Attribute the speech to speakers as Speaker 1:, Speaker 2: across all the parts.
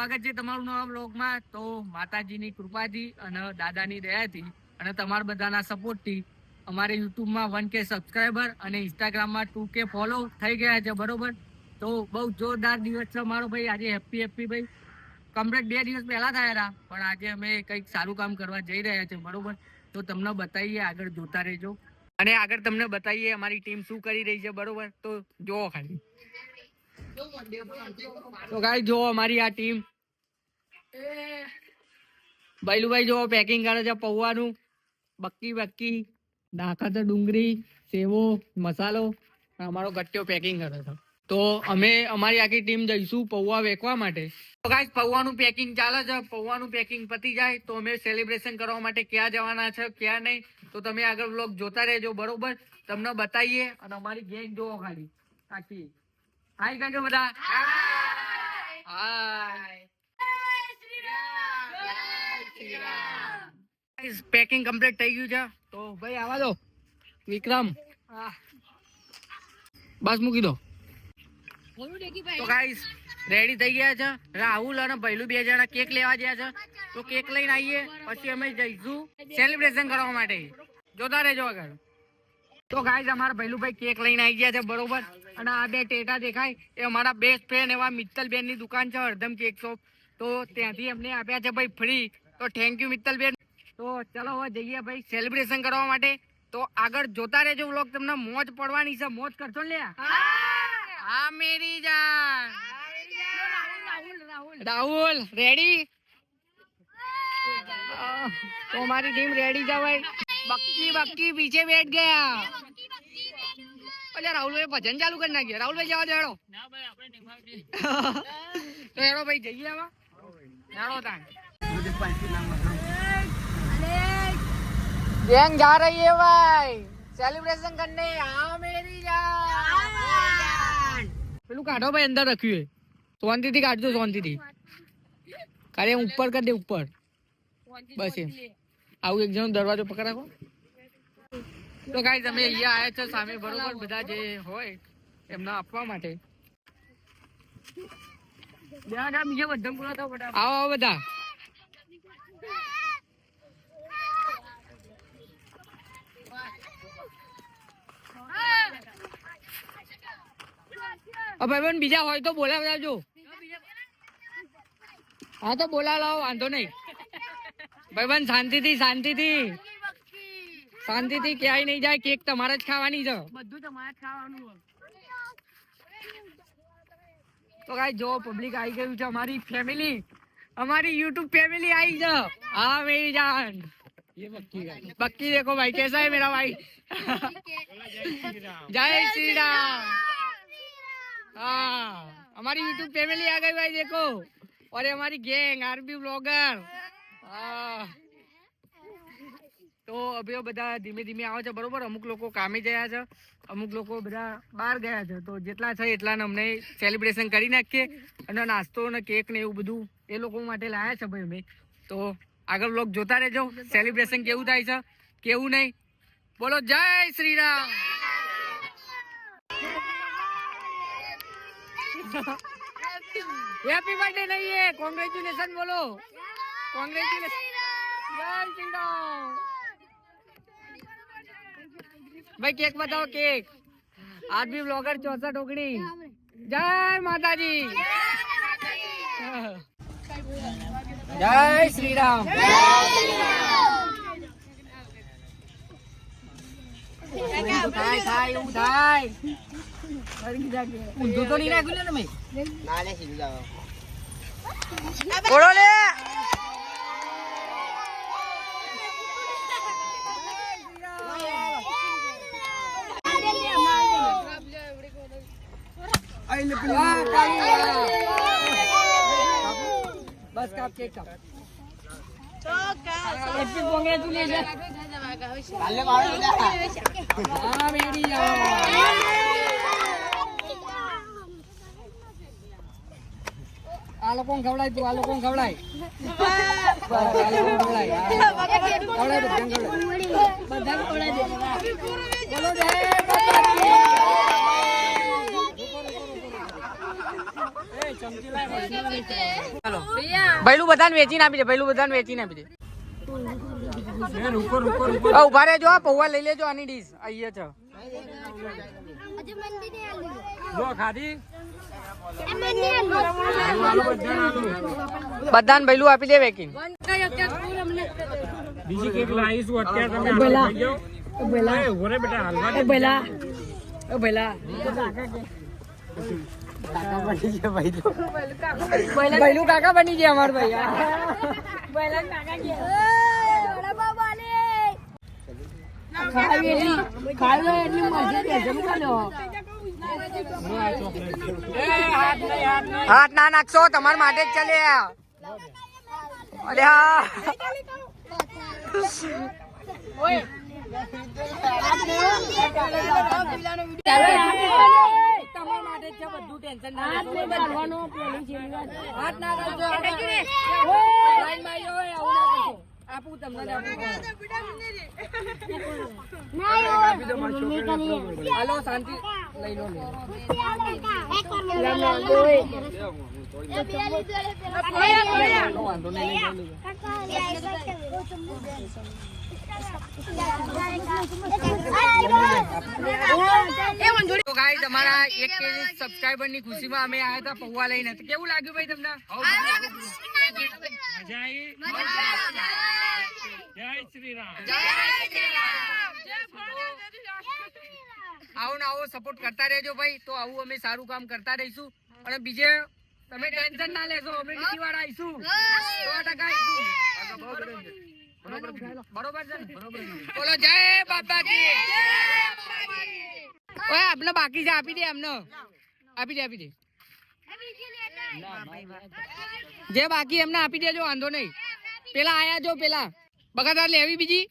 Speaker 1: સ્વાગત છે તમારું નવા બ્લોગમાં. તો માતાજીની કૃપાથી અને દાદાની દયાથી અને તમારા બધાના સપોર્ટથી અમારે યુટ્યુબમાં 1K સબસ્ક્રાઈબર અને ઇન્સ્ટાગ્રામમાં 2K ફોલો થઈ ગયા છે, બરોબર. તો બહુ જોરદાર દિવસ છે અમારો ભાઈ. આજે હેપી ભાઈ. કમ્પ્લીટ 2 દિવસ પહેલા થયા હતા, પણ આજે અમે કંઈક સારું કામ કરવા જઈ રહ્યા છે, બરોબર. તો તમને બતાવીએ, આગળ જોતા રહેજો અને આગળ તમને બતાવીએ અમારી ટીમ શું કરી રહી છે, બરોબર. તો જોવો ખાલી. તો ગાઈસ જો અમારી આ ટીમ બૈલુભાઈ જો પેકિંગ કરે છે પૌવાનું. બક્કી નાખા છે ડુંગળી, સેવો, મસાલો. અમારો ગટ્ટીઓ પેકિંગ કરે છે. તો અમે અમારી આખી ટીમ જઈશું પૌવા વેચવા માટે. તો ગાઈસ પૌવાનું પેકિંગ ચાલે છે. પૌવાનું પેકિંગ પતી જાય તો અમે સેલિબ્રેશન કરવા માટે ક્યાં જવાના છે ક્યાં નહીં, તો તમે આગળ વ્લોગ જોતા રહેજો, બરોબર. તમને બતાવીએ અને અમારી ગેંગ જોવો ખાલી આખી. હાય કાકે બધા. પેકિંગ કમ્પ્લીટ થઈ ગયું છે. તો ભાઈ આવા દો વિક્રમ, બસ મૂકી દો. તો ગાઈસ રેડી થઈ ગયા છે. રાહુલ અને ભૈલું 2 જણા કેક લેવા ગયા છે. તો કેક લઈને આવીએ પછી અમે જઈશું સેલિબ્રેશન કરવા માટે. જોતા રહેજો આગળ. તો ગાઈસ અમારા ભૈલુભાઈ કેક લઈને આવી ગયા છે, બરોબર. અને આ 2 ટેટા દેખાય એ અમારા બેસ્ટ ફ્રેન્ડ એવા મિત્તલબેન ની દુકાન છે, હરદમ કેક શોપ. તો ત્યાંથી અમને આપ્યા છે ભાઈ ફ્રી. તો થેન્ક યુ મિત્તલબેન. તો ચલો હવે જઈએ ભાઈ સેલિબ્રેશન કરવા માટે. તો આગળ જોતા રહેજો વ્લોગ, તમને મોજ પડવાની છે. મોજ કરશો ને? હા મેરી જાન. રાહુલ રેડી? તો हमारी टीम रेडी था भाई. बक्की पीछे बैठ गया. अरे राहुल भाई भजन चालू करना गया. राहुल भाई जाओ हेड़ो. तो हेड़ो भाई जाइए अब. हेड़ो तान गैंग जा रही है भाई सेलिब्रेशन करने. हाँ मेरी जान. પેલું કાઢો ભાઈ, અંદર રખ્યું है. શાંતિથી કાઢજો, શાંતિથી. ખાલી ઉપર કરી દે, ઉપર બસ એમ. આવું એક જણ દરવાજો પકડ રાખો. તો ગાઈસ અમે અહીંયા આયા છે સામે, બરોબર. બધા જે હોય એમને આપવા માટે. આવો બધા. ભાઈ બીજા હોય તો બોલાવજો. હા તો બોલાવો, વાંધો નહીં. ભાઈ શાંતિથી ક્યાંય નહીં જાય. કેક તમારે જ ખાવાની છે, બધું તમારે જ ખાવાનું. તો ગાઈસ જો પબ્લિક આવી ગયું છે. અમારી ફેમિલી, અમારી યુટ્યુબ ફેમિલી આવી છે. हाँ मेरी जान. ये बक्की देखो भाई कैसा है मेरा भाई. जय श्री राम. हाँ हमारी यूट्यूब फैमिली आ गई भाई, देखो. और हमारी गैंग आरबी ब्लॉगर. તો અભી બધા ધીમે ધીમે આવે છે, બરોબર. અમુક લોકો કામે ગયા છે, અમુક લોકો બધા બહાર ગયા છે. તો જેટલા છે એટલાને અમને સેલિબ્રેશન કરી નાખીએ. અને નાસ્તો ને કેક ને એવું બધું એ લોકો માટે લાયા છે ભાઈ અમે. તો આગળ વ્લોગ જોતા રહેજો. સેલિબ્રેશન કેવું થાય છે કેવું નહીં, બોલો જય શ્રી રામ. हैप्पी बर्थडे नहीं है, कांग्रेचुलेशन बोलो. कांग्रेचुलेशन. जय श्री राम. भाई केक बताओ, केक. आज भी ब्लॉगर 64 ओगणी. जय माता जी. जय श्री राम. થાય એવું થાય. ઊંધું તો નહીં નાખ્યું ને મેં. બોલો લે. બસ કાપ, કેક કાપ. Happy congratulation. હા મેરી જાન. આ લોકો ખવડાય, તું આ લોકો ખવડાય. ભૈલું બધાને વેચીને આપી દે, ભૈલું બધાને વેચીને આપી દે. ઉભા રહેજો, પૌવા લઈ લેજો, આની ડીશ અહીંયા છે. બધાને ભૈલું આપી દે વેકીને.
Speaker 2: બીજી કેક લાવીશું અત્યારે તમે
Speaker 1: ભૈલું કાકા બની ગયા અમાર ભાઈ. હાથ ના નાખશો, તમારા માટે જ ચાલે. અરે હા આપું તમને. હાલો શાંતિ લઈ લો. વાંધો નહીં. તો ગાઈસ અમારા 1 કેજી સબસ્ક્રાઇબર ની ખુશીમાં અમે આયા હતા પૌવા લઈને. તો કેવું લાગ્યું ભાઈ તમને?
Speaker 2: મજા આવી. જય શ્રી રામ.
Speaker 1: આવો ને આવો સપોર્ટ કરતા રહેજો ભાઈ. તો આવું અમે સારું કામ કરતા રહીશું. અને બીજે તમે ટેન્શન ના લેશો, અમે બીજી વાર આવીશું. 100% આવીશું. બરોબર છે ને? બોલો જય બાબા કી. ઓય આપને બાકી છે, આપી દે એમને. આપી દે, આપી દે. જે બાકી એમને આપી દેજો, વાંધો નહીં. પેલા આયા જો, પેલા બગાદાર લેવી, બીજી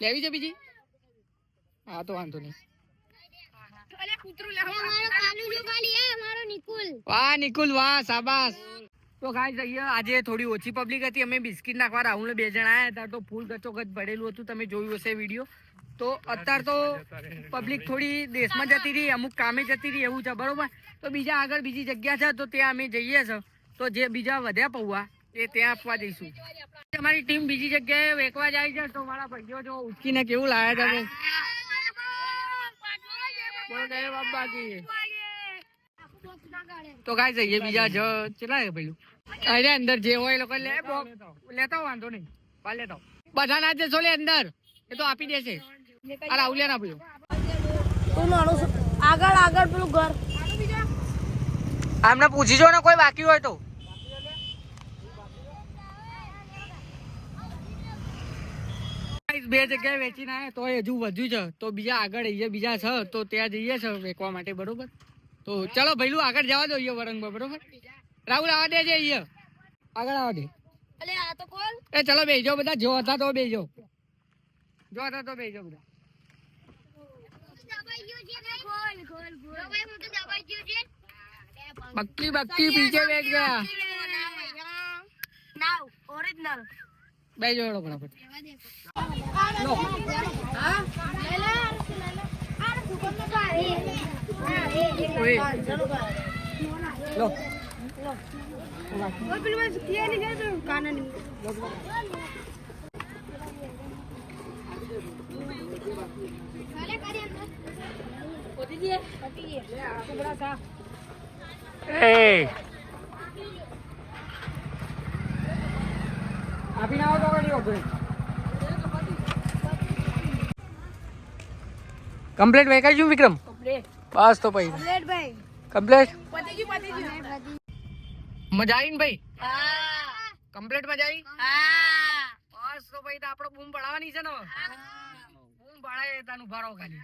Speaker 1: લેવી છે બીજી. હા તો વાંધો નહીં. વાહ નિકુલ, વાહ શાબાશ. તો ગાઈસ અહીંયા આજે થોડી ઓછી પબ્લિક હતી. અમે બિસ્કિટ નાખવા રાહુલ 2 જણા આયા હતા, તો ફૂલ ગચોગચ ભરેલું હતું. તમે જોયું હશે વિડીયો. તો અત્યારે તો પબ્લિક થોડી દેશમાં જતી રહી, અમુક કામે જતી રહી, એવું છે બરોબર. તો બીજા આગળ બીજી જગ્યા છે, તો ત્યાં અમે જઈએ છીએ. તો જે બીજા વધ્યા પૌવા એ ત્યાં આપવા જઈશું. અમારી ટીમ બીજી જગ્યાએ વેકવા જાય છે. તો મારા ભાઈઓ જો ઉચકીને કેવું લાયા તમે. તો ગાઈસ અહીંયા બીજા ચલા પેલું અરે અંદર જે હોય એ લોકો લેતા વાંધો નહીં. લેતા બધા ના જશો લે અંદર, એ તો આપી દેશે. આ રાહુલ ના આપ્યો
Speaker 3: આગળ આગળ પેલું ઘર
Speaker 1: આમને પૂછી જો ને કોઈ બાકી હોય તો. બે જગ્યાએ વેચીને આવ્યા તો હજુ વધ્યું છે. તો બીજા આગળ અહીંયા બીજા છે, તો ત્યાં જઈએ છે વેચવા માટે બરોબર. તો ચલો ભૈલું આગળ જવા દો અહીંયા વરંગમાં બરોબર. રાહુલ આવવા દેજે અહીંયા આગળ આવવા દે. એ ચલો બેસજો બધા, જો હતા તો બેસજો, જો હતા તો બેસજો બધા. બક્કી બક્કી પીછે બેઠ ગયા.
Speaker 3: ઓરિજિનલ
Speaker 1: બેસજો એડો ફટાફટ. લો આપીને આવો તો કમ્પ્લીટ વેકાઈ વિક્રમ. બસ તો ભાઈ કમ્પ્લીટ. મજા આવી ને ભાઈ? કમ્પ્લીટ મજા આવી. બસ તો ભાઈ આપડે બૂમ પડાવવાની છે ને. બૂમ પડાય તાનું ભારો ખાલી.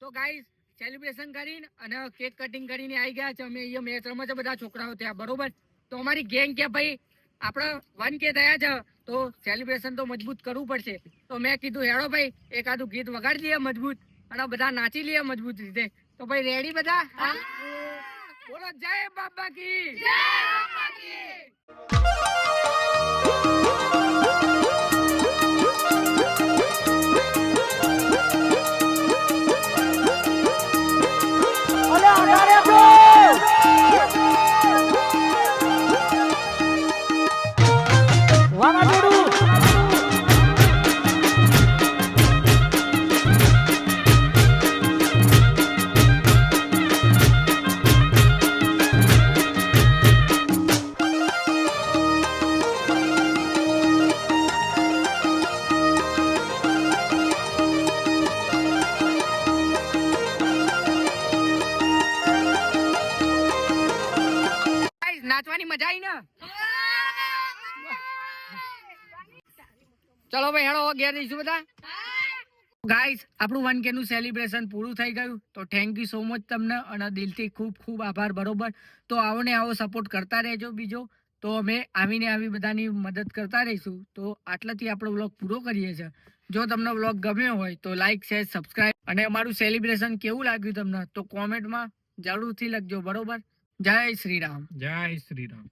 Speaker 1: તો ગાઈસ સેલિબ્રેશન કરીને અને કેક કટિંગ કરીને આવી ગયા છે અમે. અહીંયા મેચ રમે છે બધા છોકરાઓ ત્યાં બરોબર. તો અમારી ગેંગ કે ભાઈ આપણે 1K થયા છે, તો સેલિબ્રેશન તો મજબૂત કરવું પડશે. તો મેં કીધું હેડો ભાઈ એકાદું ગીત વગાડી લઈએ મજબૂત, અને બધા નાચી લઈએ મજબૂત રીતે. તો ભાઈ રેડી બધા? બોલો જય બાબા કી. જય બાબા કી. ચલો ભાઈ હેડો ઘેર જઈશું બધા. ગાઈસ આપણું 1K નું સેલિબ્રેશન પૂરું થઈ ગયું. તો થેન્ક યુ સો મચ તમને અને દિલથી ખૂબ ખૂબ આભાર. બરોબર, તો આવો ને આવો સપોર્ટ કરતા રહેજો. બીજો તો અમે આવીને આવી બધાની મદદ કરતા રહીશું. તો આટલાથી આપણો વ્લોગ પૂરો કરીએ છીએ. જો તમને વ્લોગ ગમ્યો હોય તો લાઈક શેર સબસ્ક્રાઇબ અને અમારું સેલિબ્રેશન કેવું લાગ્યું તમને તો કોમેન્ટમાં જરૂરથી લખજો. બરોબર, જય શ્રી રામ.
Speaker 2: જય શ્રી રામ.